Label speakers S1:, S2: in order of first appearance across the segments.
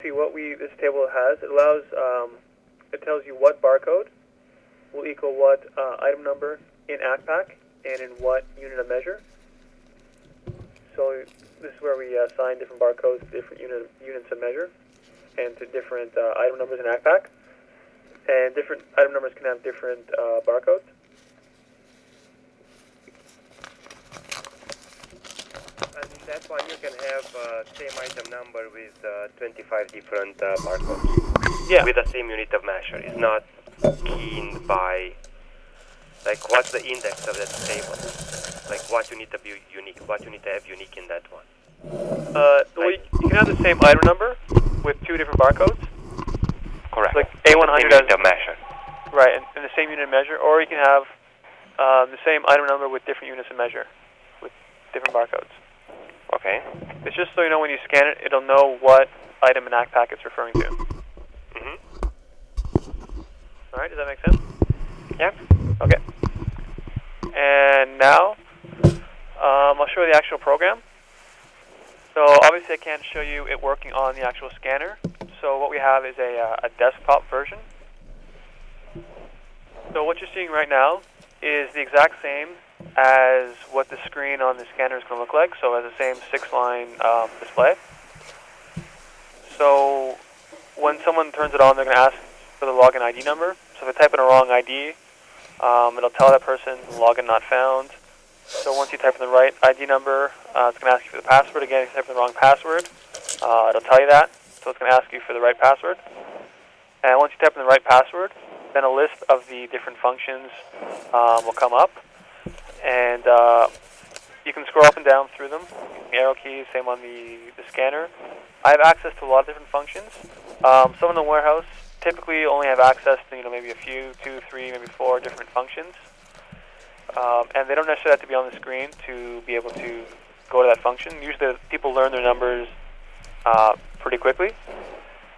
S1: basically what this table has, it allows, it tells you what barcode will equal what item number in ACPAC and in what unit of measure. So this is where we assign different barcodes to different units of measure and to different item numbers in ACPAC. And different item numbers can have different barcodes.
S2: And in that one you can have same item number with 25 different barcodes.
S1: Yeah.
S2: With the same unit of measure. It's not keyed by, like, what's the index of that table? Like, what you need to be unique, what you need to have unique in that one.
S1: Well, you can have the same item number with two different barcodes.
S2: Correct.
S1: Like A100
S2: unit of measure.
S1: Right, in the same unit of measure, or you can have the same item number with different units of measure, with different barcodes.
S2: Okay.
S1: It's just so you know when you scan it, it'll know what item in ACPAC it's referring to. All right, does that make sense?
S2: Yeah.
S1: Okay. And now, I'll show you the actual program. So obviously I can't show you it working on the actual scanner. So what we have is a desktop version. So what you're seeing right now is the exact same as what the screen on the scanner is going to look like. So it has the same 6-line display. So when someone turns it on, they're going to ask for the login ID number. So if they type in a wrong ID, it'll tell that person login not found. So once you type in the right ID number, it's going to ask you for the password again. If you type in the wrong password, it'll tell you that. So it's going to ask you for the right password. And once you type in the right password, then a list of the different functions will come up. And you can scroll up and down through them using the arrow keys, same on the scanner. I have access to a lot of different functions. Some in the warehouse typically only have access to maybe a few, 2, 3, maybe 4 different functions. And they don't necessarily have to be on the screen to be able to go to that function. Usually people learn their numbers pretty quickly.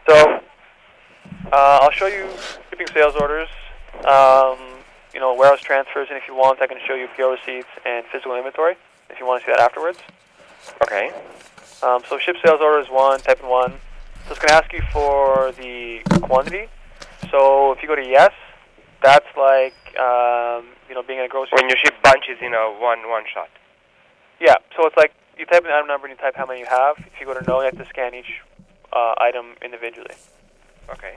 S1: So I'll show you shipping sales orders, warehouse transfers, and if you want, I can show you PO receipts and physical inventory if you want to see that afterwards.
S2: Okay.
S1: So ship sales order is 1, type in 1. So it's going to ask you for the quantity. So if you go to yes, that's like being in a grocery.
S2: When you ship bunches in a one shot.
S1: Yeah. So it's like you type in the item number and you type how many you have. If you go to no, you have to scan each item individually.
S2: Okay.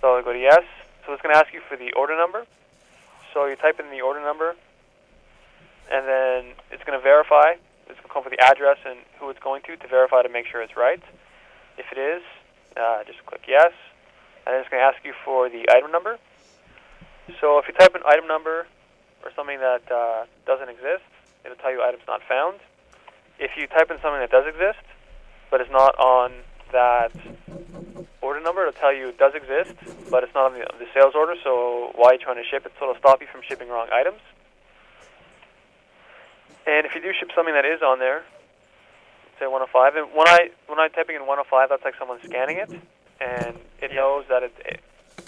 S1: So I go to yes. So it's going to ask you for the order number. So you type in the order number, and then it's going to verify. It's going to come for the address and who it's going to verify to make sure it's right. If it is, just click yes, and then it's going to ask you for the item number. So if you type in item number or something that doesn't exist, it'll tell you item's not found. If you type in something that does exist, but it's not on that order number, it'll tell you it does exist, but it's not on the sales order, so why are you trying to ship it? So it'll stop you from shipping wrong items. And if you do ship something that is on there, say 105, and when I'm typing in 105, that's like someone scanning it, and it knows that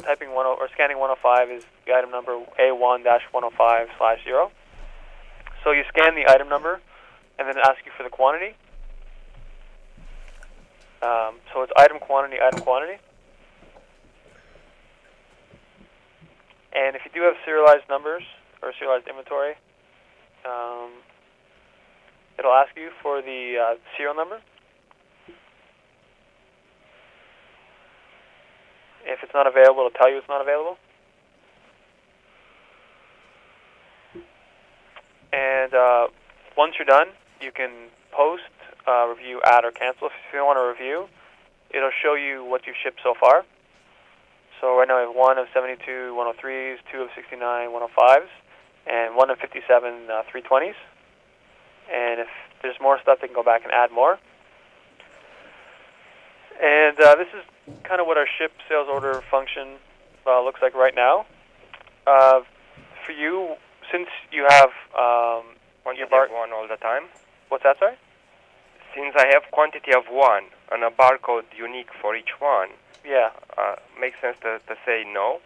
S1: typing scanning 105 is the item number A1-105/0. So you scan the item number, and then it asks you for the quantity. So it's item quantity. And if you do have serialized numbers or serialized inventory, it'll ask you for the serial number. If it's not available, it'll tell you it's not available. And once you're done, you can post, review, add, or cancel. If you want to review, it'll show you what you've shipped so far. So right now I have 1 of 72 103s, 2 of 69 105s, and 1 of 57 320s. And if there's more stuff, they can go back and add more. And this is kind of what our ship sales order function looks like right now. For you, since you have
S2: quantity of 1 all the time.
S1: What's that, sorry?
S2: Since I have quantity of 1 and a barcode unique for each one,
S1: yeah,
S2: makes sense to say no.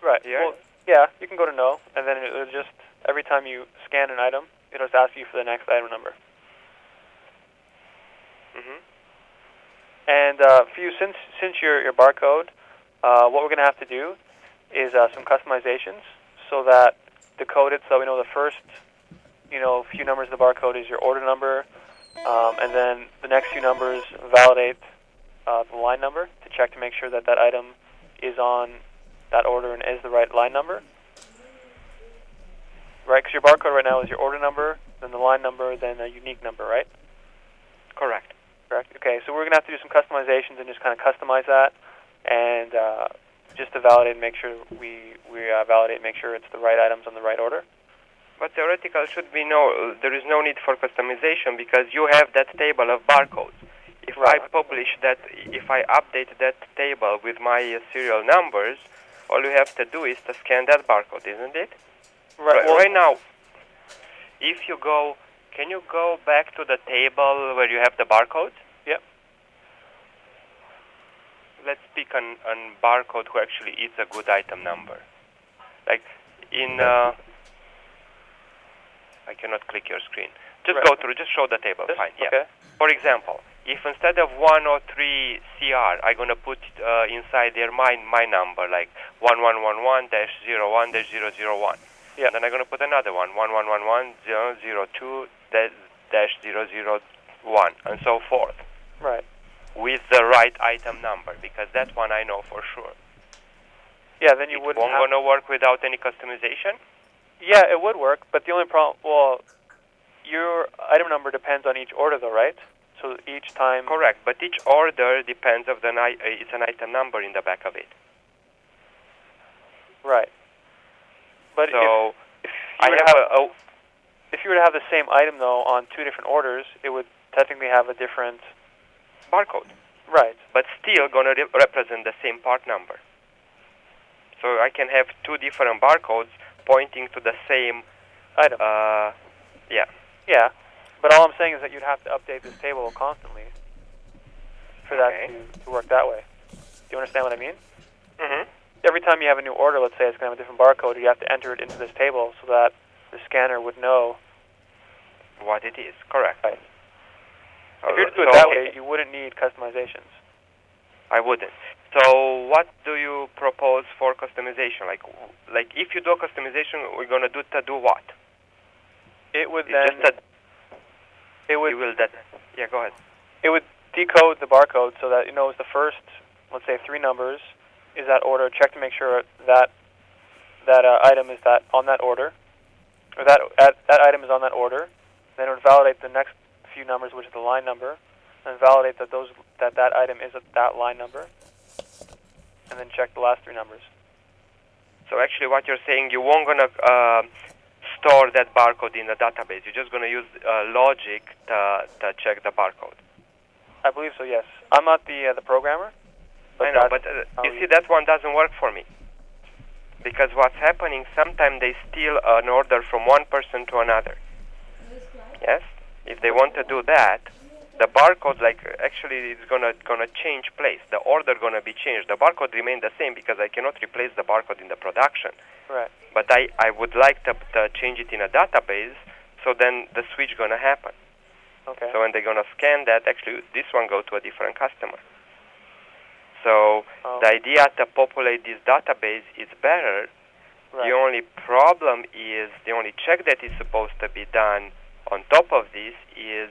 S1: Right.
S2: Yeah.
S1: Well, yeah, you can go to no, and then it'll just every time you scan an item, it'll just ask you for the next item number. And for you, since your barcode, what we're going to have to do is some customizations so that the code it, so we know the first few numbers of the barcode is your order number, and then the next few numbers validate the line number to check to make sure that that item is on that order and is the right line number. Right, because your barcode right now is your order number, then the line number, then a unique number, right?
S2: Correct.
S1: Correct. Okay, so we're going to have to do some customizations and just kind of customize that, and just to validate and make sure we validate and make sure it's the right items on the right order.
S2: But theoretical should be there is no need for customization because you have that table of barcodes. If I publish that, if I update that table with my serial numbers, all you have to do is to scan that barcode, isn't it?
S1: Right.
S2: Right now, if you go, can you go back to the table where you have the barcodes?
S1: Yep.
S2: Let's pick an barcode who actually is a good item number. Like in, I cannot click your screen. Just go through, just show the table, fine. Yeah.
S1: Okay.
S2: For example, if instead of 103 CR, I'm going to put inside there my number, like 1111-01-001.
S1: Yeah.
S2: And then I'm going to put another one, 1111-002-001, and so forth.
S1: Right.
S2: With the right item number, because that one I know for sure.
S1: Yeah, then you wouldn't
S2: won't going to work without any customization?
S1: Yeah, it would work, but the only problem, well, your item number depends on each order, though, right? So each time...
S2: Correct, but each order depends of it's an item number in the back of it.
S1: Right. But
S2: so
S1: if you were to have the same item, though, on two different orders, it would technically have a different...
S2: barcode.
S1: Right.
S2: But still going to represent the same part number. So I can have two different barcodes pointing to the same
S1: item.
S2: Yeah.
S1: Yeah. But all I'm saying is that you'd have to update this table constantly for that to work that way. Do you understand what I mean?
S2: Mm-hmm.
S1: Every time you have a new order, let's say it's going to have a different barcode, you have to enter it into this table so that the scanner would know
S2: what it is. Correct.
S1: Right. If you were to do it that way, you wouldn't need customizations.
S2: I wouldn't. So what do you propose for customization? Like if you do a customization, we're going to do what?
S1: It would
S2: yeah, go ahead.
S1: It would decode the barcode so that it knows the first, let's say, three numbers is that order. Check to make sure that item is on that order, or that item is on that order. Then it would validate the next few numbers, which is the line number, and validate that that item is that line number, and then check the last three numbers.
S2: So actually, what you're saying, you won't gonna store that barcode in the database. You're just gonna use logic to check the barcode.
S1: I believe so. Yes. I'm not the programmer.
S2: I know, but you see, that one doesn't work for me. Because what's happening, sometimes they steal an order from one person to another. Yes? If they want to do that, the barcode, actually, it's gonna change place. The order gonna be changed. The barcode remain the same because I cannot replace the barcode in the production.
S1: Right.
S2: But I would like to change it in a database, so then the switch gonna happen.
S1: Okay.
S2: So when they're gonna scan that, actually, this one go to a different customer. So the idea to populate this database is better. Right. The only problem is, the only check that is supposed to be done on top of this is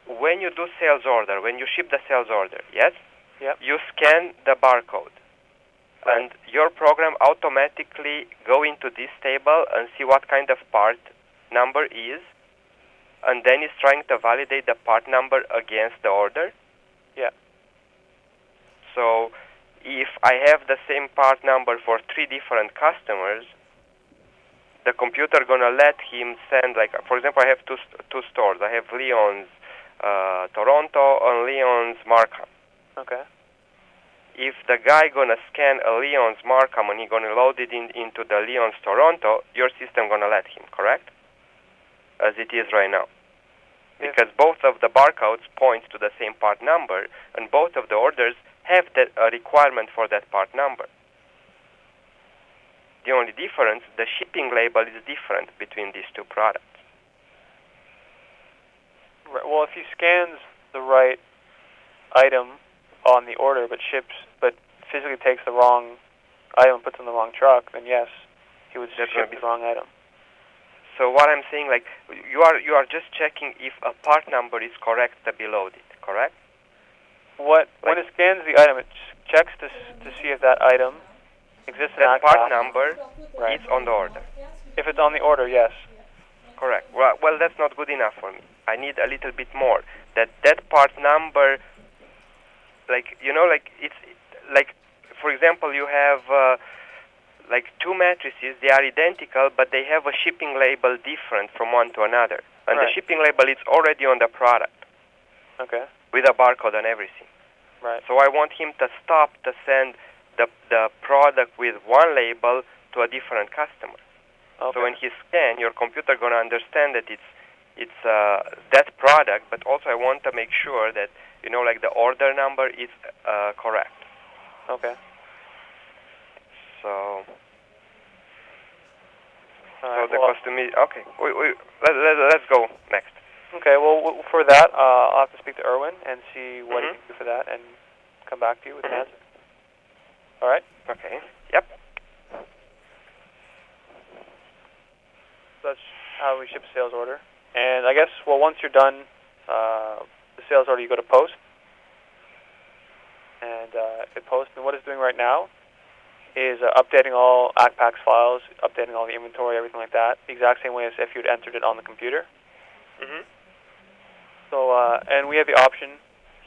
S2: when you do sales order, when you ship the sales order, yes?
S1: Yep.
S2: You scan the barcode. Right. And your program automatically go into this table and see what kind of part number is, and then it's trying to validate the part number against the order.
S1: Yeah.
S2: So if I have the same part number for 3 different customers, the computer gonna let him send, for example, I have two stores. I have Leon's Toronto and Leon's Markham.
S1: Okay.
S2: If the guy gonna scan a Leon's Markham and he gonna load it into the Leon's Toronto, your system gonna let him, correct? As it is right now. Because both of the barcodes point to the same part number, and both of the orders have a requirement for that part number. The only difference, the shipping label is different between these two products.
S1: Right. Well, if he scans the right item on the order, but physically takes the wrong item and puts it in the wrong truck, then yes, he would ship the wrong item.
S2: So what I'm saying, like, you are just checking if a part number is correct below it, correct?
S1: When it scans the item, it checks to see if that item exists in
S2: that
S1: Accudart.
S2: Part number is on the order.
S1: If it's on the order, yes.
S2: Correct. Well, that's not good enough for me. I need a little bit more. That part number, like, it's like, for example, you have like two matrices. They are identical, but they have a shipping label different from one to another. And the shipping label is already on the product.
S1: Okay.
S2: With a barcode and everything.
S1: Right.
S2: So I want him to stop to send the product with one label to a different customer.
S1: Okay.
S2: So when he scan, your computer gonna understand that it's that product, but also I want to make sure that like the order number is correct.
S1: Okay.
S2: So
S1: the
S2: custom is okay. Let's go next.
S1: Okay. Well, for that, I'll have to speak to Erwin and see what he can do for that, and come back to you with an answer. All right.
S2: Okay. Yep.
S1: So that's how we ship a sales order. And I guess, once you're done the sales order, you go to post. And it posts. And what it's doing right now is updating all ACPAX files, updating all the inventory, everything like that, the exact same way as if you'd entered it on the computer. So, and we have the option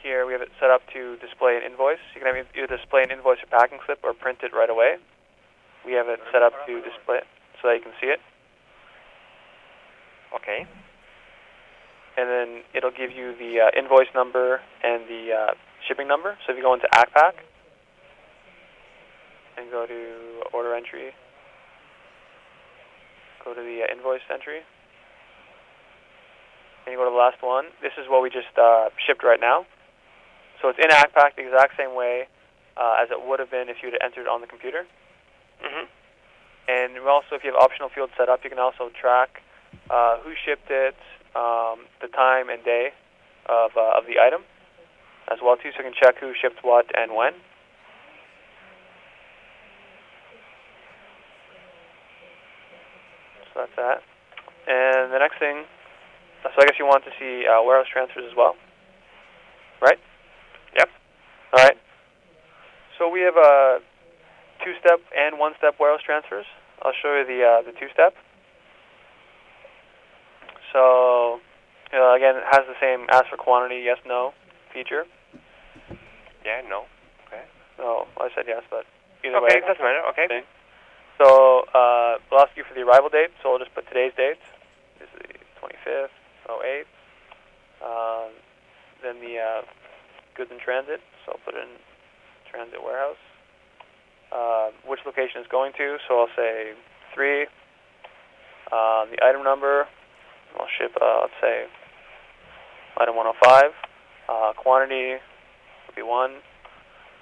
S1: here. We have it set up to display an invoice. You can either display an invoice or packing slip or print it right away. We have it set up to display it so that you can see it.
S2: Okay.
S1: And then it'll give you the invoice number and the shipping number. So if you go into ACPAC and go to order entry, go to the invoice entry, and you go to the last one. This is what we just shipped right now. So it's in ACPAC the exact same way as it would have been if you had entered it on the computer. And also, if you have optional fields set up, you can also track who shipped it, the time and day of the item as well too, so you can check who shipped what and when. So that's that. And the next thing, so I guess you want to see warehouse transfers as well, right?
S2: Yep.
S1: All right. So we have two-step and one-step warehouse transfers. I'll show you the two-step. So again, it has the same ask for quantity, yes, no feature.
S2: Yeah, no. Okay.
S1: No, I said yes, but either way.
S2: Okay, doesn't matter. Okay.
S1: So we'll ask you for the arrival date, so we'll just put today's date. This is the 25th, 08. Then the goods in transit, so I'll put in transit warehouse. Which location it's going to, so I'll say 3. The item number, I'll ship, let's say, item 105. Quantity will be 1.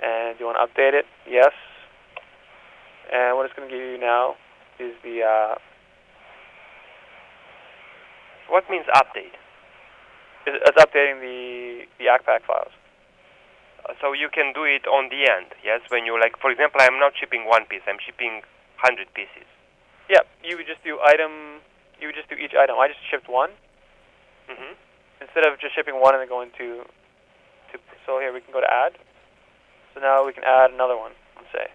S1: And do you want to update it? Yes. And what it's going to give you now is the...
S2: What means update?
S1: It's updating the ACPAC files.
S2: So you can do it on the end, yes? When you, like, for example, I'm not shipping one piece, I'm shipping 100 pieces.
S1: Yeah, you would just do each item. I just shipped 1. Instead of just shipping 1 and then going to so here we can go to add. So now we can add another one, let's say.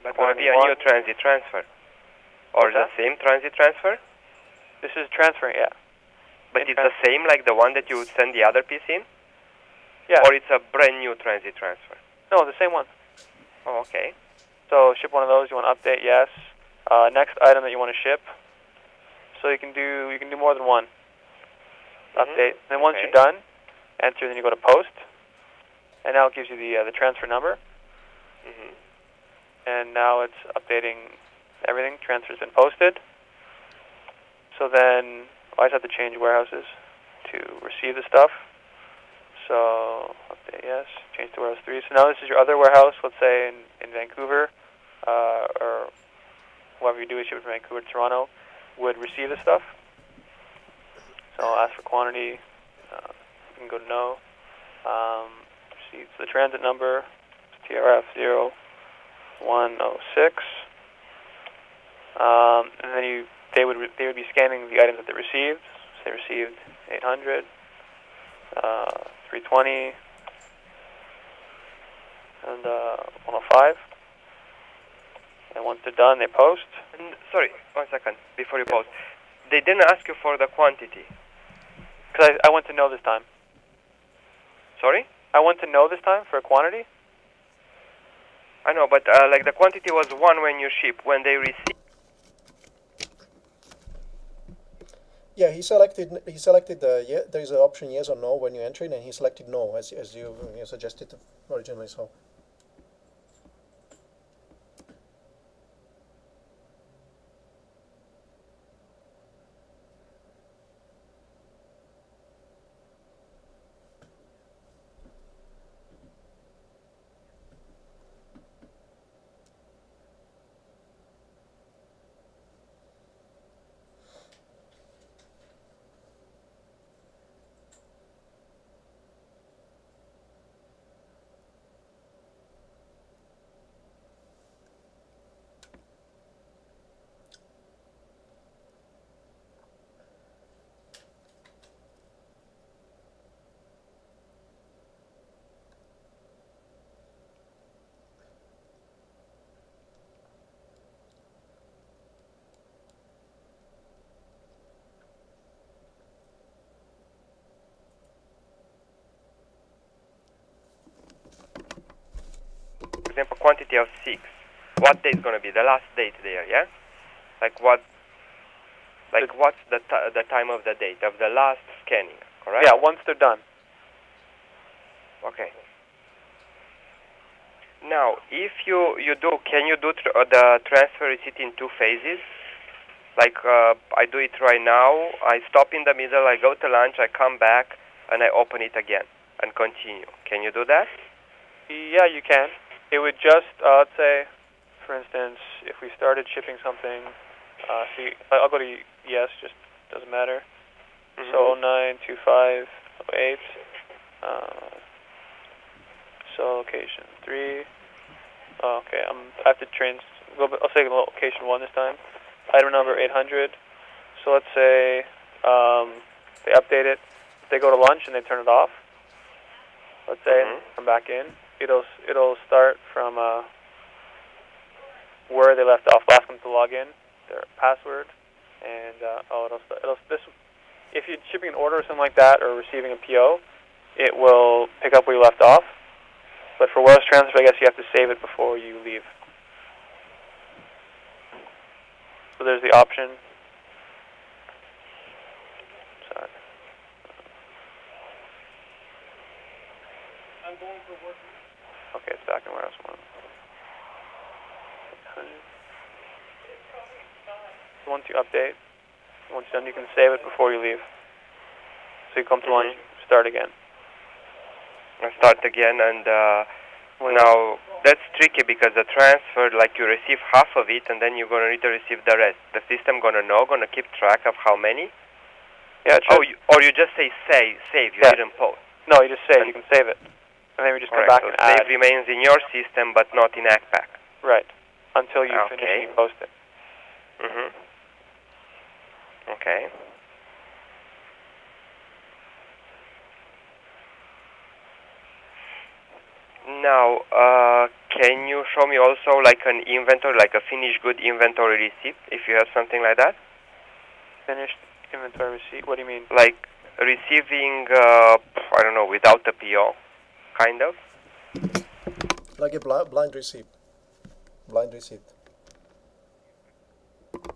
S2: But will it be a new transit transfer? Or the same transit transfer?
S1: This is transferring, yeah.
S2: But it's the same like the one that you would send the other piece in?
S1: Yeah.
S2: Or it's a brand new transit transfer?
S1: No, the same one.
S2: Oh, okay.
S1: So ship one of those. You want to update? Yes. Next item that you want to ship. So you can do more than one. Update. Then once you're done, enter. Then you go to post, and now it gives you the transfer number. And now it's updating everything. Transfer's been posted. So then I just have to change warehouses to receive the stuff. So update yes, change to warehouse 3. So now this is your other warehouse, let's say in Vancouver, or whoever you do is ship it from Vancouver to Toronto, would receive the stuff. So I'll ask for quantity. You can go to no. receipts. The transit number is TRF 0106. And then they would be scanning the items that they received. So they received 800, 320, and 105. And once they're done, they post.
S2: And sorry, 1 second before you post. They didn't ask you for the quantity.
S1: Because I want to know this time.
S2: Sorry?
S1: I want to know this time for a quantity.
S2: I know, but like the quantity was 1 when you ship. When they receive.
S3: Yeah, he selected the there is an option yes or no when you enter it, and he selected no as you suggested originally. So.
S2: For example, quantity of 6. What date is going to be? The last date there, yeah? Like what's the time of the date of the last scanning, correct?
S1: Yeah, once they're done.
S2: Okay. Now, if you do, can you do the transfer receipt in 2 phases? Like I do it right now. I stop in the middle, I go to lunch, I come back, and I open it again and continue. Can you do that?
S1: Yeah, you can. It would just, let's say, for instance, if we started shipping something, see, I'll go to yes, just doesn't matter.
S2: Mm-hmm.
S1: So 092508. So location 3. Oh, okay, I have to I'll say location 1 this time. Item number 800. So let's say they update it. If they go to lunch and they turn it off, let's say, come back in. It'll start from where they left off. Ask them to log in, their password, and if you're shipping an order or something like that, or receiving a PO, it will pick up where you left off. But for warehouse transfer, I guess you have to save it before you leave. So there's the option. Sorry.
S4: I'm going for work.
S1: Okay, it's back in warehouse 1. Once you update, once you're done, you can save it before you leave. So you come to lunch, start again.
S2: I start again, and now that's tricky because the transfer, like you receive half of it, and then you're going to need to receive the rest. The system going to keep track of how many?
S1: Yeah, it should.
S2: Or you just say save, you didn't post.
S1: No, you just save, you can save it. And then we just come back and add.
S2: Save remains in your system, but not in ACPAC.
S1: Right, until you finish and you post it.
S2: Okay. Now, can you show me also like an inventory, like a finished good inventory receipt, if you have something like that?
S1: Finished inventory receipt? What do you mean?
S2: Like receiving, I don't know, without a PO, kind of?
S3: Like a blind receipt. Blind receipt.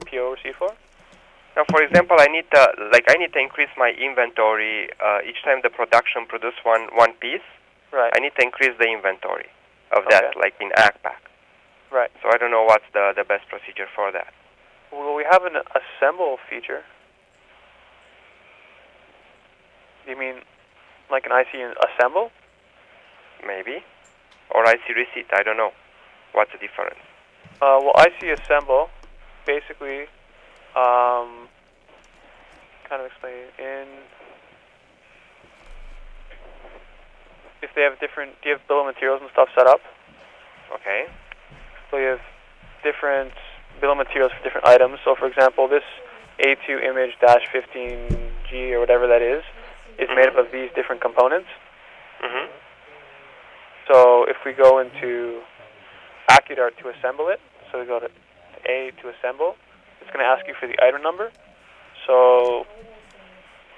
S1: PO receipt for?
S2: Now, for example, I need to increase my inventory each time the production produce one piece.
S1: Right.
S2: I need to increase the inventory of that, like in ACPAC.
S1: Right.
S2: So I don't know what's the best procedure for that.
S1: Well, we have an assemble feature. You mean like an IC assemble?
S2: Maybe. Or IC receipt, I don't know. What's the difference?
S1: Well, IC assemble, basically, kind of explain in... if they have different, do you have bill of materials and stuff set up?
S2: Okay.
S1: So you have different bill of materials for different items. So for example, this A2 image -15G or whatever that is made up of these different components.
S2: Mm-hmm.
S1: So if we go into Accudart to assemble it, so we go to A to assemble, it's going to ask you for the item number. So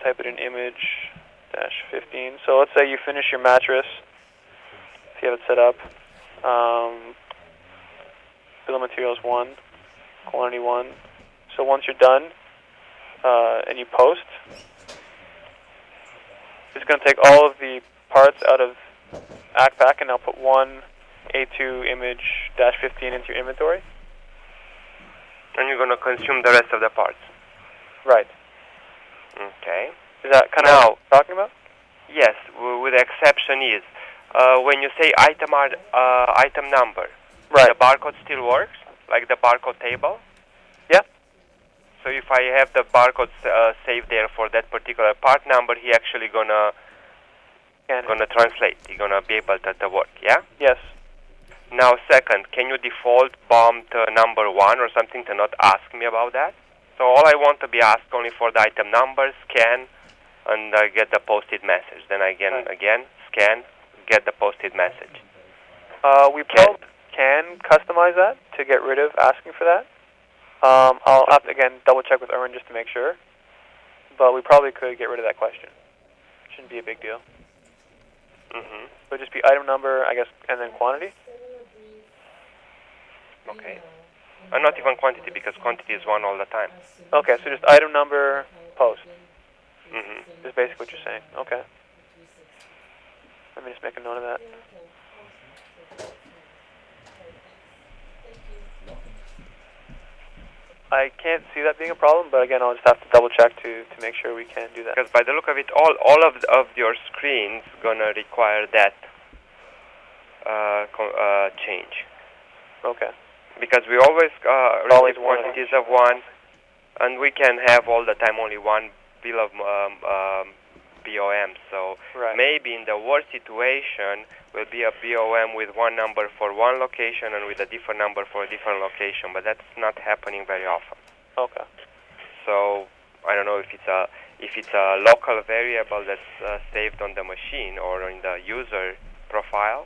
S1: type it in image -15. So let's say you finish your mattress, if you have it set up, bill of materials 1, quantity 1. So once you're done and you post, it's going to take all of the parts out of Accpack and I'll put one A2 image -15 into your inventory.
S2: And you're going to consume the rest of the parts.
S1: Right.
S2: Okay.
S1: Is that kind of what you're talking about?
S2: Yes, with the exception is, when you say item number,
S1: right,
S2: the barcode still works, like the barcode table?
S1: Yeah.
S2: So if I have the barcode saved there for that particular part number, he actually gonna translate. He's gonna be able to work, yeah?
S1: Yes.
S2: Now, second, can you default bomb to number 1 or something to not ask me about that? So all I want to be asked only for the item number, scan, and get the posted message. Then again, scan, get the posted message.
S1: We can customize that to get rid of asking for that. I'll have to, again, double check with Erwin just to make sure. But we probably could get rid of that question. Shouldn't be a big deal.
S2: Mm-hmm.
S1: So it'd just be item number, I guess, and then quantity.
S2: Okay. And not even quantity, because quantity is 1 all the time.
S1: Okay, so just item number, post.
S2: Mm-hmm.
S1: Is basically what you're saying. Okay. Let me just make a note of that. I can't see that being a problem, but again, I'll just have to double check to make sure we can do that.
S2: Because by the look of it, all of your screens gonna require that change.
S1: Okay.
S2: Because we always
S1: always
S2: receive quantities of 1, and we can have all the time only one bill of BOM. So maybe in the worst situation will be a BOM with one number for one location and with a different number for a different location, but that's not happening very often.
S1: Okay.
S2: So I don't know if it's a local variable that's saved on the machine or in the user profile.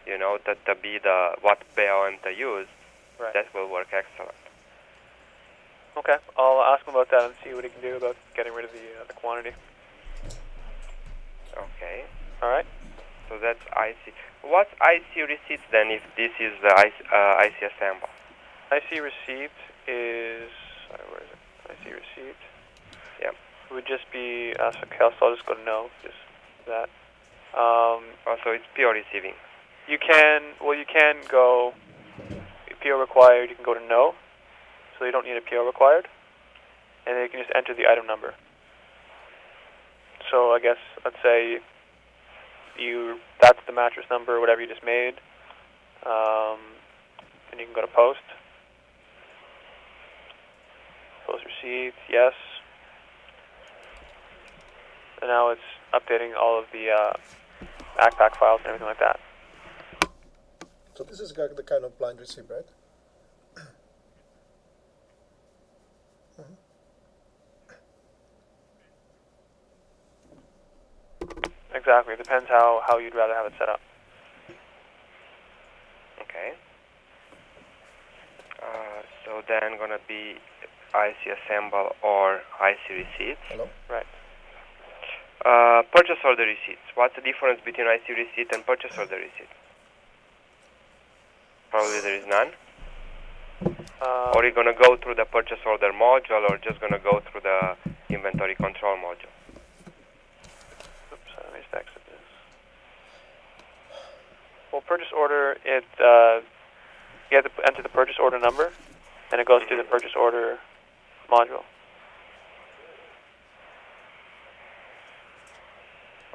S2: You know, that to be what BOM to use.
S1: Right.
S2: That will work excellent.
S1: Okay, I'll ask him about that and see what he can do about getting rid of the quantity.
S2: Okay.
S1: All right.
S2: So that's IC. What's IC receipts then if this is the IC assemble?
S1: IC receipt is, sorry, where is it? IC receipt.
S2: Yeah.
S1: It would just be, okay, so I'll just go to no, just that.
S2: So it's pure receiving.
S1: You can go, PO required, you can go to no, so you don't need a PO required, and then you can just enter the item number. So I guess, let's say that's the mattress number or whatever you just made, and you can go to post. Post receipt, yes. And now it's updating all of the Accpack files and everything like that.
S3: So this is the kind of blind receipt, right?
S1: Exactly. It depends how you'd rather have it set up.
S2: Okay. So then going to be IC assemble or IC receipts.
S3: Hello?
S1: Right.
S2: Purchase order receipts. What's the difference between IC receipt and purchase order receipt? Probably there is none. Or are you going to go through the purchase order module or just going to go through the inventory control module?
S1: Oops, let me just exit this. Well, purchase order, you have to enter the purchase order number, and it goes through the purchase order module.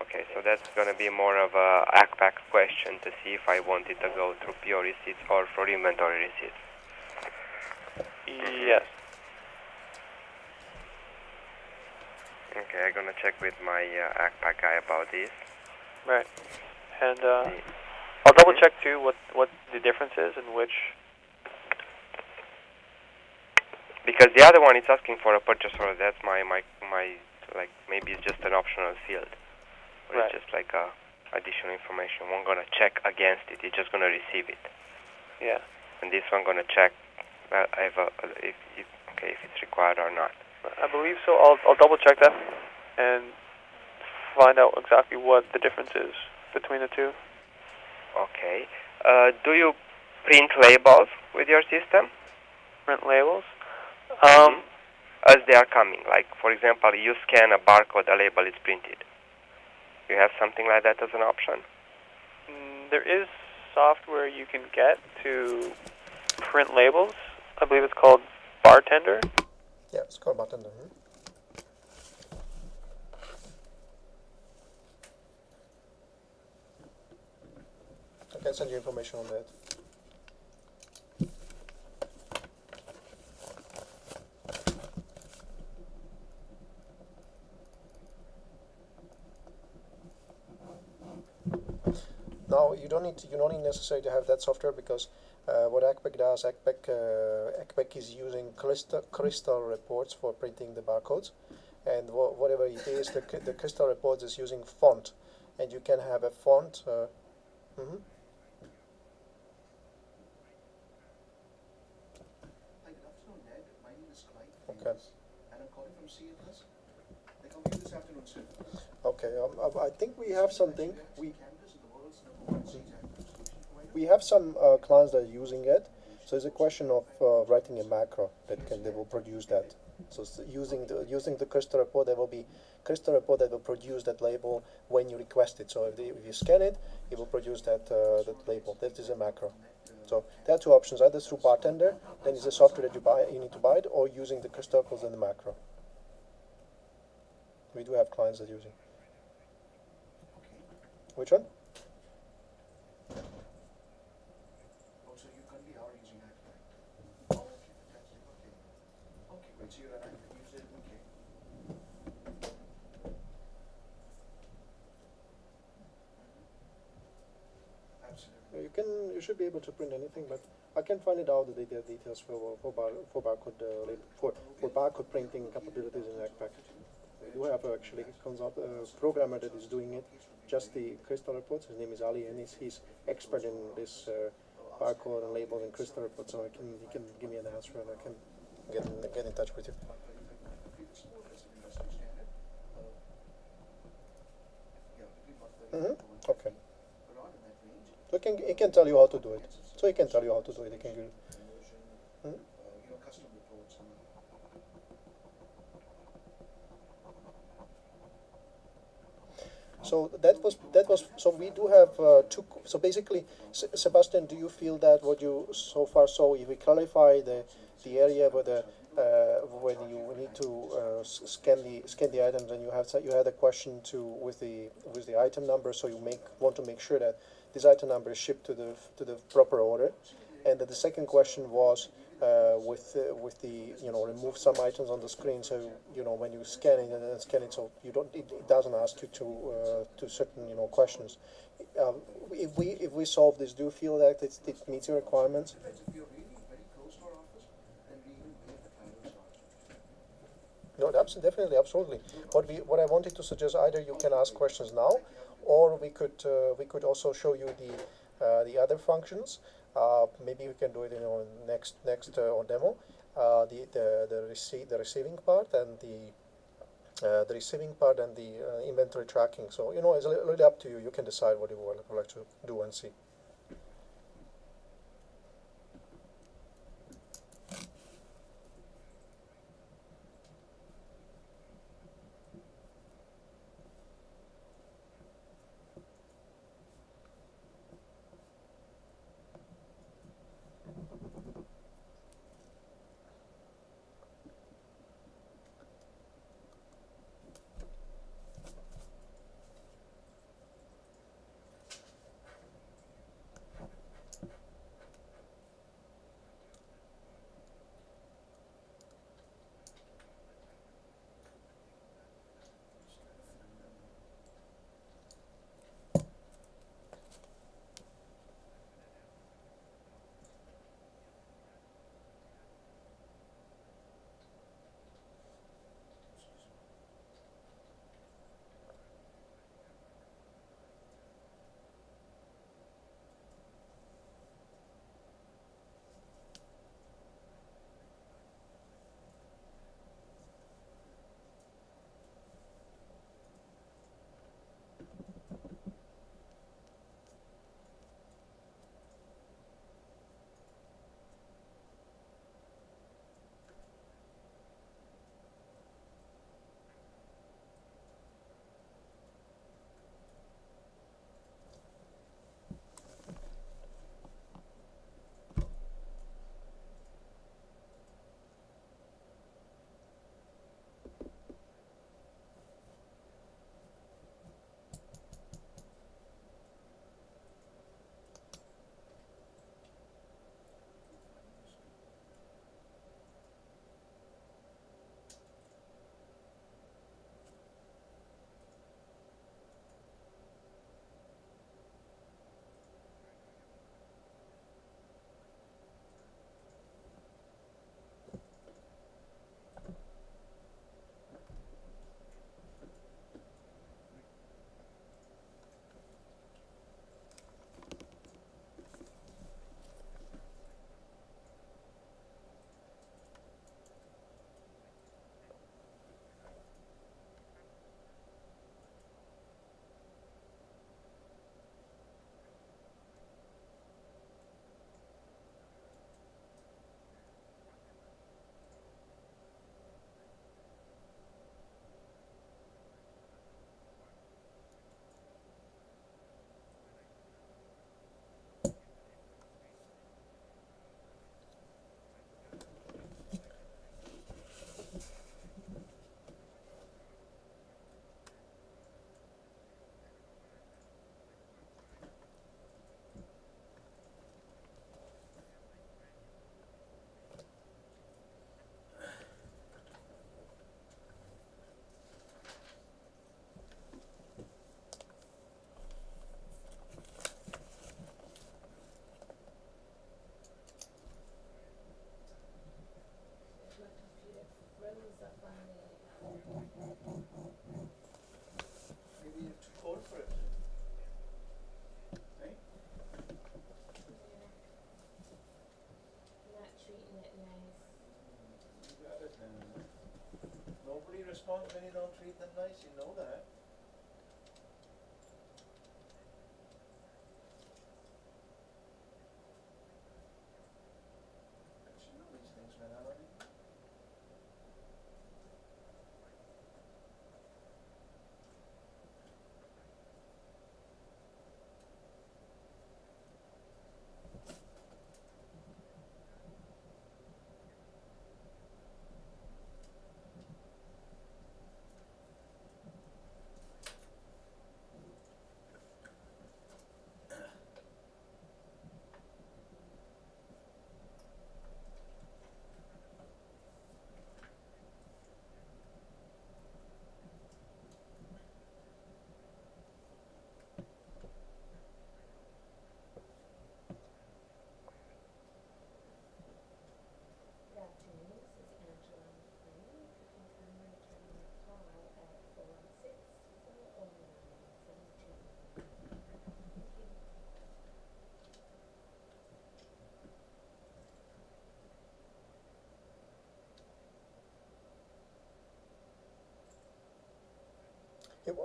S2: Okay, so that's going to be more of a Accpack question to see if I wanted to go through PO receipts or for inventory receipts.
S1: Yes.
S2: Okay, I'm going to check with my Accpack guy about this.
S1: Right. And I'll double check too what the difference is and which.
S2: Because the other one is asking for a purchase order. That's my like maybe it's just an optional field. Or
S1: Right.
S2: it's just like additional information. One gonna check against it. It's just gonna receive it.
S1: Yeah.
S2: And this one gonna check if it's required or not.
S1: I believe so. I'll double check that and find out exactly what the difference is between the two.
S2: Okay. Do you print labels with your system?
S1: Print labels.
S2: As they are coming. Like, for example, you scan a barcode, a label is printed. You have something like that as an option?
S1: There is software you can get to print labels. I believe it's called Bartender.
S3: Yeah, it's called Bartender. I can send you information on that. Now you don't need necessarily to have that software, because what ACPEC does, ACPEC is using crystal reports for printing the barcodes, and whatever it is, the crystal reports is using font, and you can have a font. Okay.
S4: And I'm calling from CFS. They come here this afternoon, sir.
S3: Okay, I think we have something. We have some clients that are using it, so it's a question of writing a macro they will produce that. So using the crystal report, there will be crystal report that will produce that label when you request it. So if you scan it, it will produce that label. That is a macro. So there are two options: either through Bartender, then it's a software that you need to buy it, or using the crystal codes and the macro. We do have clients that are using. Which one?
S4: Oh, so you currently are using Accudart. Oh, okay, fantastic. Okay. Okay, great. So you're an active user. Okay.
S3: You should be able to print anything, but I can find it out the details for barcode printing capabilities in ACPEC. We do have actually a programmer that is doing it, just the crystal reports. His name is Ali, and he's expert in this barcode and labels and crystal reports. So he can give me an answer, and I can get in touch with you. Okay. So he can tell you how to do it. So he can tell you how to do it. He can give. So that was. So we do have two. So basically, Sebastian, do you feel that what you so far saw, if we clarify the area where when you need to scan the items, and you had a question with the item number, so you want to make sure that this item number is shipped to the proper order, and that the second question was with the remove some items on the screen, so when you scan it and then scan it, so it doesn't ask you to certain questions. If we solve this, do you feel that it meets your requirements? No, definitely, absolutely. What I wanted to suggest, either you can ask questions now, or we could also show you the other functions. Maybe we can do it next on demo. The receiving part and the inventory tracking. So it's really up to you. You can decide what you would like to do and see.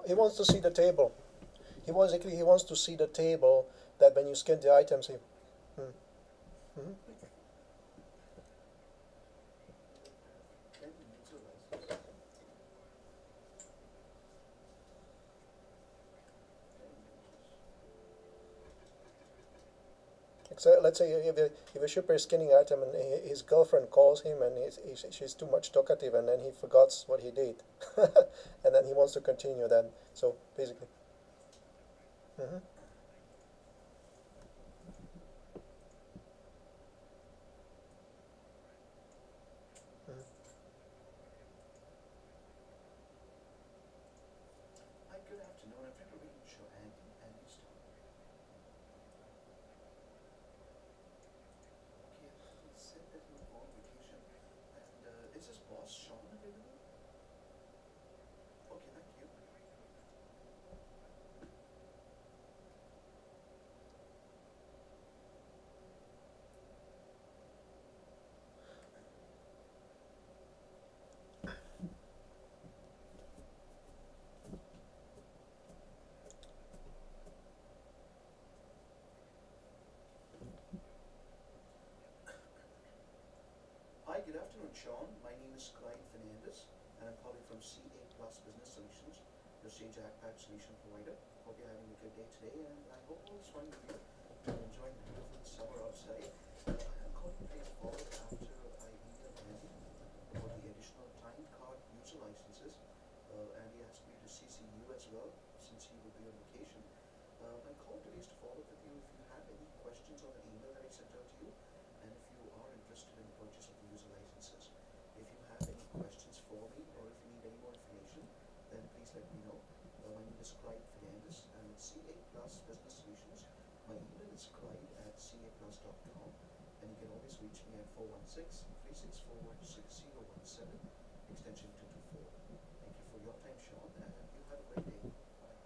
S3: he wants to see the table. He wants to see the table that when you scan the items, he. Hmm. So let's say if a shipper is scanning an item and his girlfriend calls him and she's too much talkative and then he forgets what he did, and then he wants to continue then. So basically. Mm-hmm. Mm-hmm.
S4: Hi, good afternoon. I'm trying to reach Andy. Andy's talking. Okay, he said that he would go on vacation. And is his boss, Sean, available? Okay, thank you. Hi, good afternoon, Sean. My name is Clyde Fernandez, and I'm calling from CA Plus Business Solutions, your Sage Jackpack solution provider. Hope you're having a good day today, and I hope all is fine with you. You're enjoying the beautiful summer outside. I'm calling to forward after I emailed Andy about the additional time card user licenses. Andy asked me to CC you as well, since he will be on vacation. My call today is to follow up with you if you have any questions on the email that I sent out to you, and if you are interested in the purchase of the user licenses. If you have any questions for me, or if you need any more information, then please let me know. My name is Clyde Fernandez. I'm at CA Plus Business Solutions. My email is clyde@caplus.com, and you can always reach me at 416-364-6017, extension 224. Thank you for your time, Sean, and you have a great day. Bye.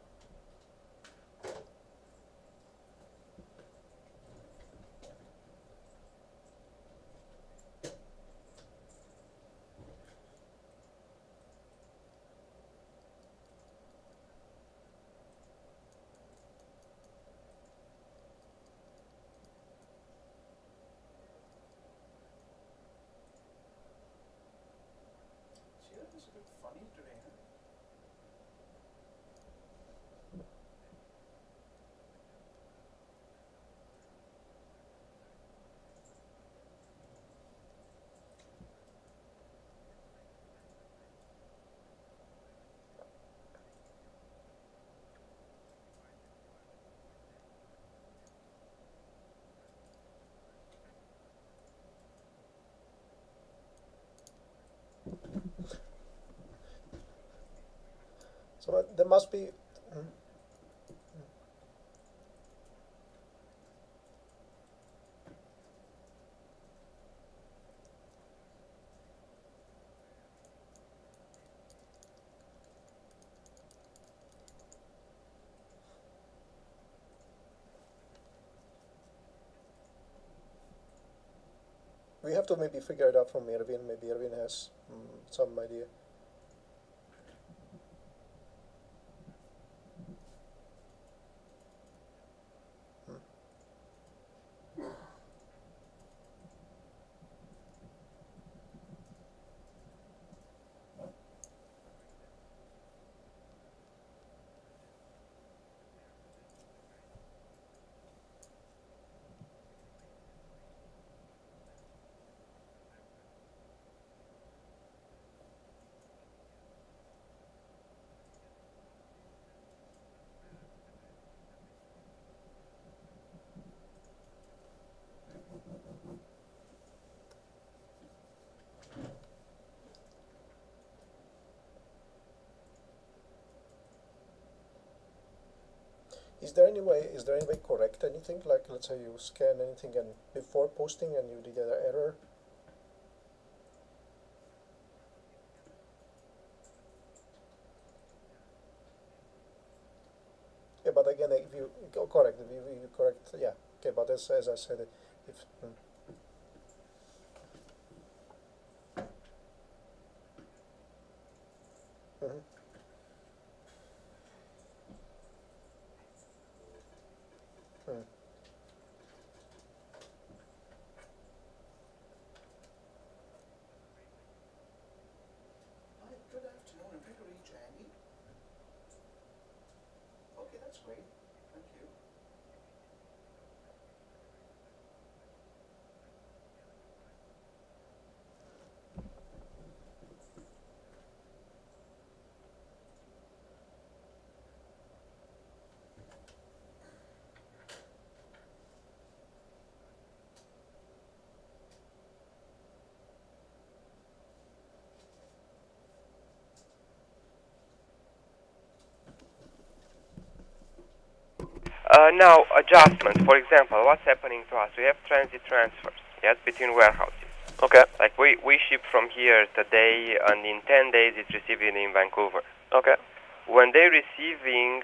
S4: Sheila is a bit funny today, huh?
S3: So there must be. Mm. We have to maybe figure it out from Erwin. Maybe Erwin has some idea. Hmm. Is there any way? Is there any way correct anything? Like, let's say you scan anything and before posting and you did an error. Yeah, but again, if you go correct, if you correct, yeah, okay. But as I said, if
S4: great. Thank you.
S2: Now, adjustments. For example, what's happening to us? We have transit transfers, yes, between warehouses.
S1: Okay.
S2: Like we ship from here today, and in 10 days it's receiving in Vancouver.
S1: Okay.
S2: When they're receiving,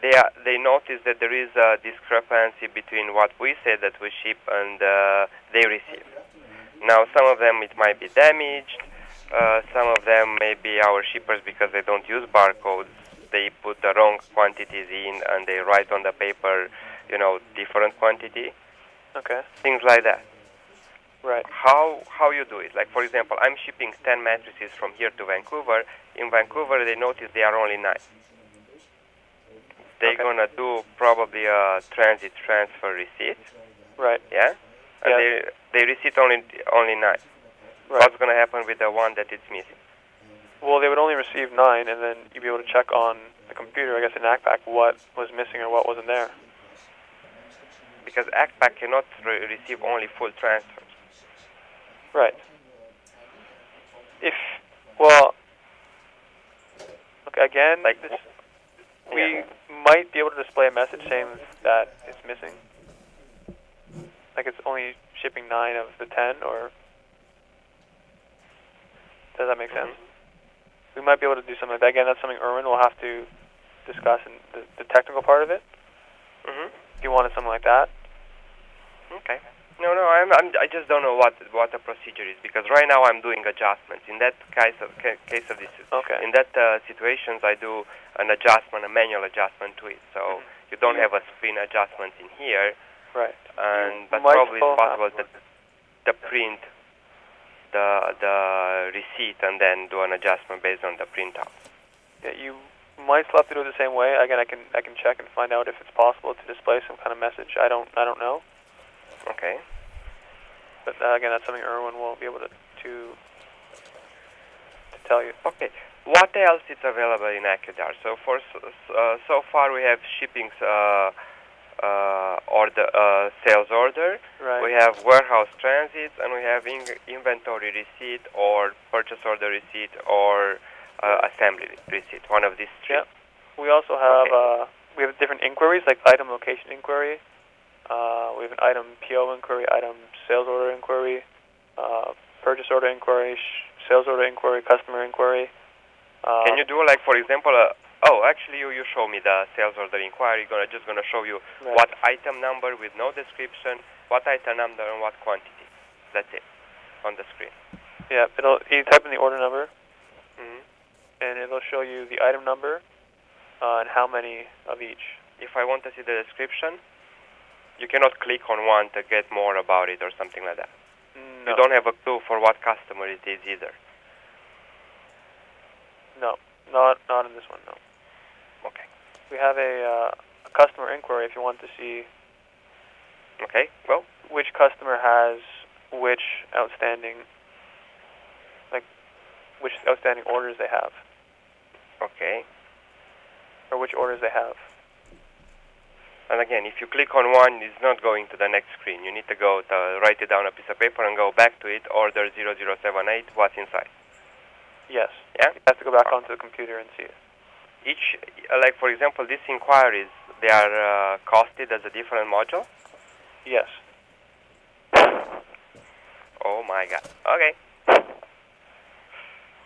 S2: they notice that there is a discrepancy between what we say that we ship and they receive. Now, some of them it might be damaged. Some of them may be our shippers because they don't use barcodes. They put the wrong quantities in and they write on the paper, different quantity.
S1: Okay.
S2: Things like that.
S1: Right.
S2: How you do it? Like, for example, I'm shipping 10 mattresses from here to Vancouver. In Vancouver, they notice they are only 9. They're gonna do probably a transit transfer receipt.
S1: Right.
S2: Yeah. And they receipt only 9.
S1: Right.
S2: What's gonna happen with the one that it's missing?
S1: Well, they would only receive 9, and then you'd be able to check on the computer, I guess, in ACPAC, what was missing or what wasn't there.
S2: Because ACPAC cannot receive only full transfers.
S1: Right. Okay, again,
S2: Like,
S1: we might be able to display a message saying that it's missing. Like it's only shipping 9 of the 10, or does that make sense? We might be able to do something like that. Again, that's something Erwin will have to discuss in the technical part of it.
S2: Mm-hmm.
S1: If you wanted something like that.
S2: Okay. No, I just don't know what the procedure is, because right now I'm doing adjustments. In that case of this,
S1: Okay.
S2: in that situations I do an adjustment, a manual adjustment to it. So you don't have a screen adjustment in here.
S1: Right.
S2: But
S1: Might
S2: probably
S1: still
S2: it's possible to print the receipt and then do an adjustment based on the printout.
S1: Yeah, you might still have to do it the same way. Again, I can check and find out if it's possible to display some kind of message. I don't know.
S2: Okay.
S1: But again, that's something Erwin will be able to tell you.
S2: Okay. What else is available in Accudart? So so far we have shipping sales order.
S1: Right.
S2: We have warehouse transits, and we have inventory receipt or purchase order receipt or assembly receipt. One of these three.
S1: Yeah. We also have we have different inquiries, like item location inquiry. We have an item PO inquiry, item sales order inquiry, purchase order inquiry, sales order inquiry, customer inquiry.
S2: Can you do, like, for example, actually you show me the sales order inquiry. Just gonna show you what item number with no description, what item number and what quantity. That's it on the screen.
S1: Yeah, you type in the order number, and it'll show you the item number and how many of each.
S2: If I want to see the description, you cannot click on one to get more about it or something like that.
S1: No.
S2: You don't have a clue for what customer it is either.
S1: No, not in this one. No.
S2: Okay.
S1: We have a customer inquiry if you want to see.
S2: Okay. Well,
S1: which customer has which outstanding orders they have.
S2: Okay.
S1: Or which orders they have.
S2: And again, if you click on one, it's not going to the next screen. You need to go to write it down on a piece of paper and go back to it, order 0078, what's inside.
S1: Yes.
S2: Yeah?
S1: You have to go back onto the computer and see it.
S2: Each, like for example, these inquiries, they are costed as a different module?
S1: Yes.
S2: Oh my god. Okay.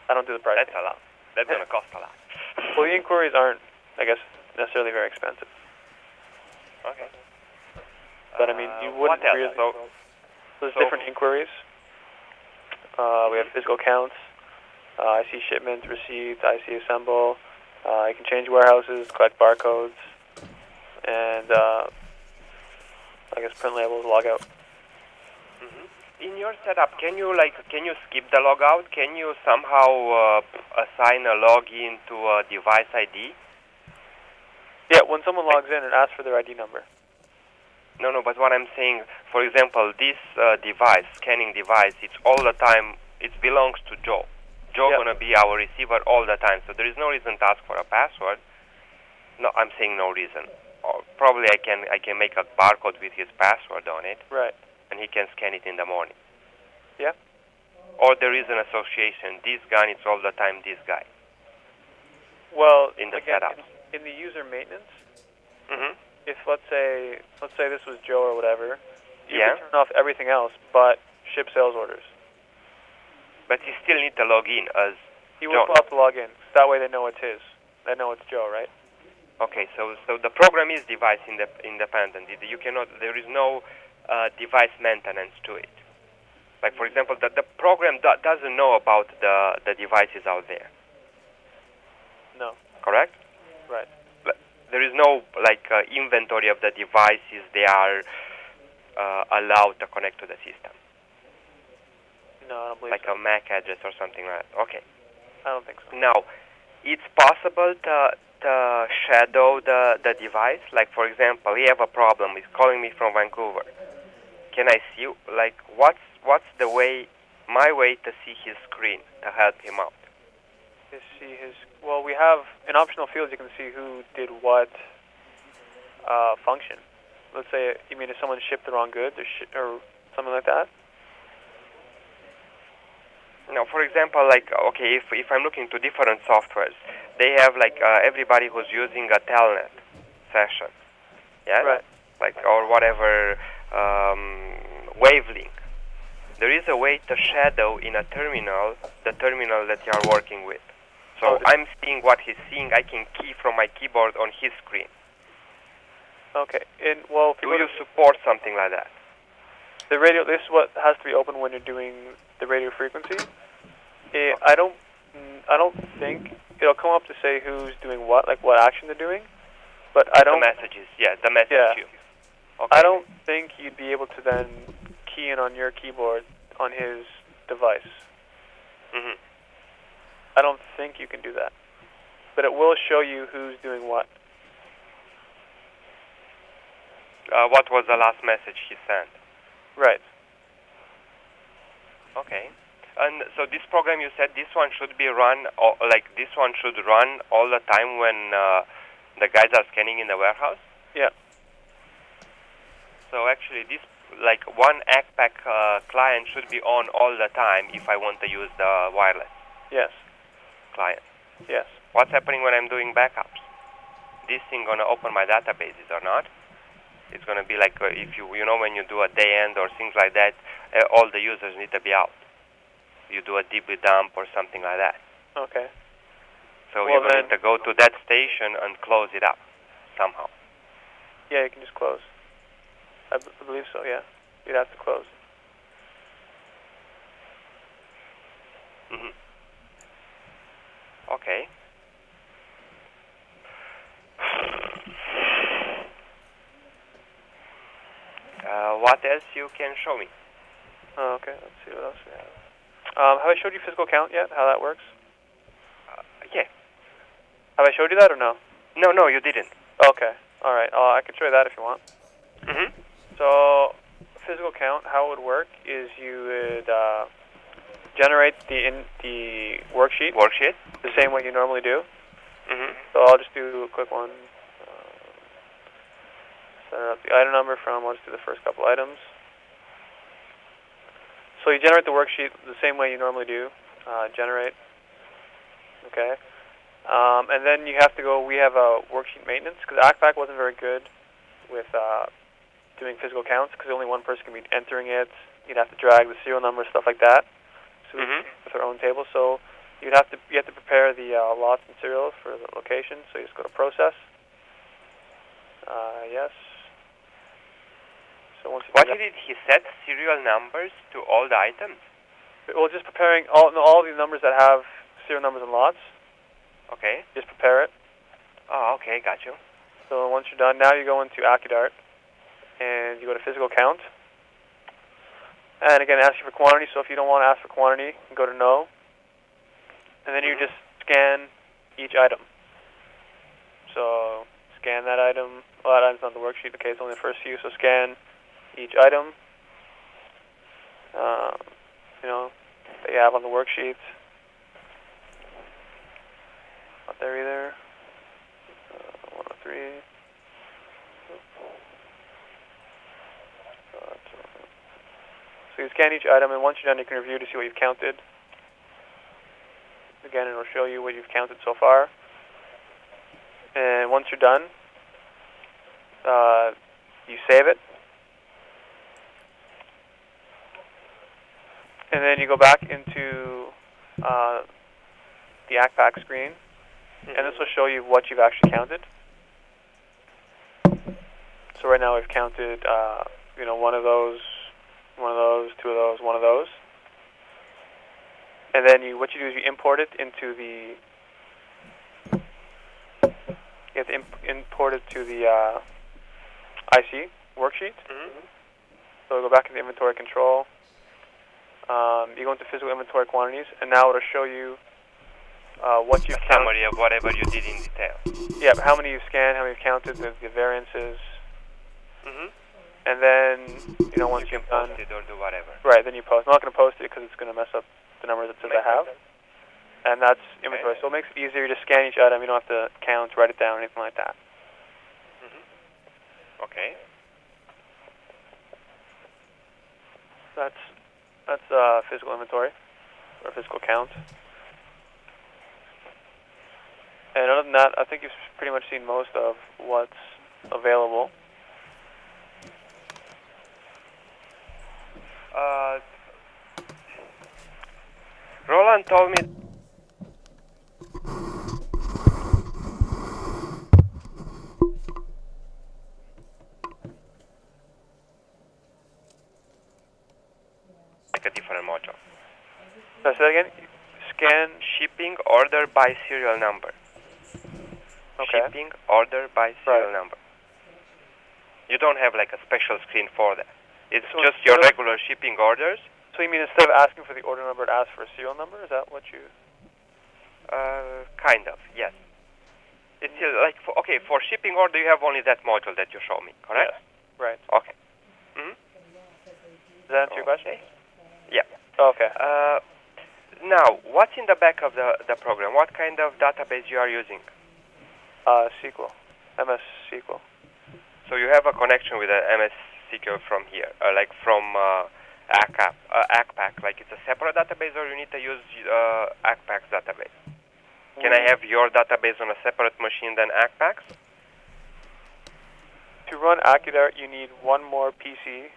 S1: I don't do the price.
S2: That's a lot. That's going to cost a lot.
S1: Well, the inquiries aren't, I guess, necessarily very expensive.
S2: Okay.
S1: But I mean, you wouldn't
S2: what else?
S1: really. There's different inquiries. We have physical counts. I see shipments, receipts, I see assemble. You can change warehouses, collect barcodes, and I guess print labels, log out.
S2: In your setup, can you skip the logout? Can you somehow assign a login to a device ID?
S1: Yeah, when someone logs in, it asks for their ID number.
S2: No, but what I'm saying, for example, this device, scanning device, it's all the time, it belongs to Joe. Joe gonna be our receiver all the time, so there is no reason to ask for a password. No, I'm saying no reason. Or probably I can make a barcode with his password on it.
S1: Right.
S2: And he can scan it in the morning.
S1: Yeah.
S2: Or there is an association. This gun, it's all the time this guy.
S1: Well,
S2: in the
S1: again,
S2: setup.
S1: In the user maintenance,
S2: Mm-hmm.
S1: if let's say this was Joe or whatever, you
S2: Yeah.
S1: can turn off everything else but ship sales orders.
S2: But you still need to log in as
S1: He will
S2: John.
S1: have to log in. That way they know it's his. They know it's Joe, right?
S2: Okay, so the program is device independent. You cannot. There is no device maintenance to it. Like for example, the program doesn't know about the devices out there.
S1: No.
S2: Correct?
S1: Right.
S2: There is no inventory of the devices they are allowed to connect to the system.
S1: No, I don't believe
S2: like
S1: so.
S2: a MAC address or something like that. Okay.
S1: I don't think so.
S2: Now, it's possible to shadow the device. Like for example, he have a problem. He's calling me from Vancouver. Can I see what's the way, my way to see his screen to help him out?
S1: Well, we have in optional fields. You can see who did what function. Let's say, you mean if someone shipped the wrong goods or something like that?
S2: No, for example, okay, if I'm looking to different softwares, they have everybody who's using a telnet session, yeah,
S1: right,
S2: or whatever wavelength. There is a way to shadow in a terminal the terminal that you are working with. So I'm seeing what he's seeing. I can key from my keyboard on his screen.
S1: Okay.
S2: Do you support something like that?
S1: The radio. This is what has to be open when you're doing the radio frequency. I don't think it'll come up to say who's doing what, like what action they're doing. But I don't.
S2: The messages, the message queue. Okay.
S1: I don't think you'd be able to then key in on your keyboard on his device.
S2: Mm-hmm.
S1: I don't think you can do that. But it will show you who's doing what.
S2: What was the last message he sent?
S1: Right.
S2: Okay. And so this program, you said this one should be run, this one should run all the time when the guys are scanning in the warehouse?
S1: Yeah.
S2: So actually this, one ACPAC client should be on all the time if I want to use the wireless.
S1: Yes.
S2: Client.
S1: Yes.
S2: What's happening when I'm doing backups? This thing going to open my databases or not? It's going to be like if you know when you do a day end or things like that, all the users need to be out. You do a DB dump or something like that.
S1: Okay.
S2: So you're going to go to that station and close it up somehow.
S1: Yeah, you can just close. I believe so, yeah. You'd have to close.
S2: Mm-hmm. Okay. What else you can show me?
S1: Oh, okay. Let's see what else we have. Have I showed you physical count yet? How that works?
S2: Yeah.
S1: Have I showed you that or no?
S2: No, you didn't.
S1: Okay. All right. I can show you that if you want.
S2: Mm-hmm.
S1: So, physical count, how it would work is you would generate the worksheet.
S2: Worksheet?
S1: The same way you normally do.
S2: Mm-hmm.
S1: So I'll just do a quick one. Set up the item number from, I'll just do the first couple items. So you generate the worksheet the same way you normally do. Generate. Okay. And then you have to go, we have a worksheet maintenance, because ACPAC wasn't very good with doing physical counts, because only one person can be entering it. You'd have to drag the serial number, stuff like that, so with our own table. So you have to prepare the lots and serials for the location. So you just go to process. Yes. So once you
S2: what did he set serial numbers to all the items?
S1: Well, just preparing all the numbers that have serial numbers and lots.
S2: Okay.
S1: Just prepare it.
S2: Oh, okay, got you.
S1: So once you're done, now you go into Accudart, and you go to physical count. And again, ask you for quantity. So if you don't want to ask for quantity, you can go to no. And then you just scan each item. So scan that item. Well, that item's not the worksheet. Okay, it's only the first few, so scan each item, you know, that you have on the worksheet. Not there either. 103. So you scan each item, and once you're done, you can review to see what you've counted. Again, it'll show you what you've counted so far. And once you're done, you save it. And then you go back into the ACPAC screen, and this will show you what you've actually counted. So right now we've counted, you know, one of those, two of those, one of those. And then what you do is you import it into the, you have to import it to the IC worksheet. So go back into inventory control. You go into physical inventory quantities, and now it'll show you what you've counted.
S2: Summary of whatever you did in detail.
S1: Yeah, how many you've scanned, how many you've counted, the variances. And then, you know, once you've done,
S2: post it or do whatever.
S1: Right, then you post. I'm not going to post it because it's going to mess up the numbers it says I have. And that's inventory. So it makes it easier to scan each item. You don't have to count, write it down, anything like that.
S2: Okay.
S1: That's physical inventory, or physical count. And other than that, I think you've pretty much seen most of what's available.
S2: Roland told me like a different module.
S1: So say that again? Scan
S2: shipping order by serial number.
S1: Okay.
S2: Shipping order by serial number. You don't have like a special screen for that. It's
S1: So
S2: just your regular shipping orders.
S1: So you mean instead of asking for the order number, it asks for a serial number? Is that what you...
S2: Kind of, yes. It's like, for shipping order you have only that module that you show me, correct?
S1: Yes. Right.
S2: Okay.
S1: Does that answer your question?
S2: Yeah.
S1: Okay.
S2: Now, what's in the back of the program? What kind of database you are using?
S1: SQL. MS SQL.
S2: So you have a connection with the MS SQL from here, like from ACPAC, like it's a separate database, or you need to use ACPAC's database? Can I have your database on a separate machine than ACPAC's?
S1: To run Accudart, you need one more PC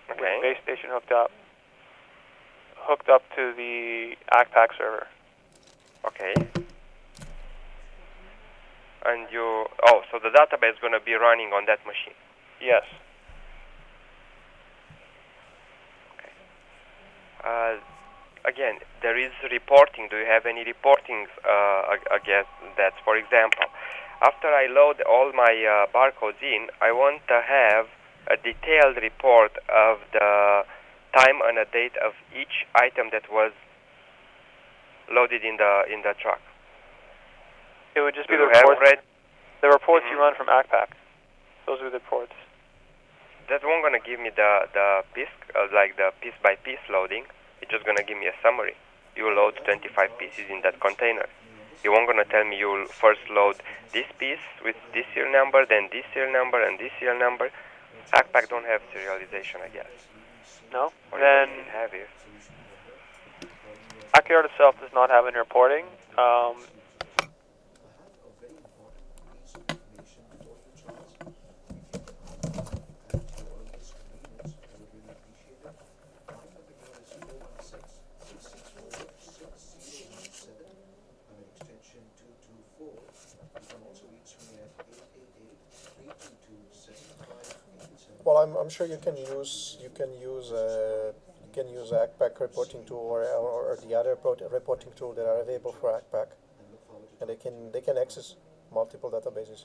S1: with
S2: Okay.
S1: a base station hooked up to the ACPAC server.
S2: Okay. And so the database is going to be running on that machine?
S1: Yes.
S2: Again, there is reporting. Do you have any reportings against that? For example, after I load all my barcodes in, I want to have a detailed report of the time and a date of each item that was loaded in the truck.
S1: It would just
S2: Do
S1: be the
S2: you have
S1: reports. The reports you run from ACPAC. Those are the reports.
S2: That won't gonna give me the piece, like the piece by piece loading. It's just gonna give me a summary. You load 25 pieces in that container. You won't gonna tell me you'll first load this piece with this serial number, then this serial number, and this serial number. ACPAC don't have serialization, I guess.
S1: No?
S2: Or
S1: Then
S2: you have it.
S1: Accudart itself does not have any reporting.
S3: Well, I'm sure you can use ACPAC reporting tool or the other reporting tool that are available for ACPAC, and they can access multiple databases.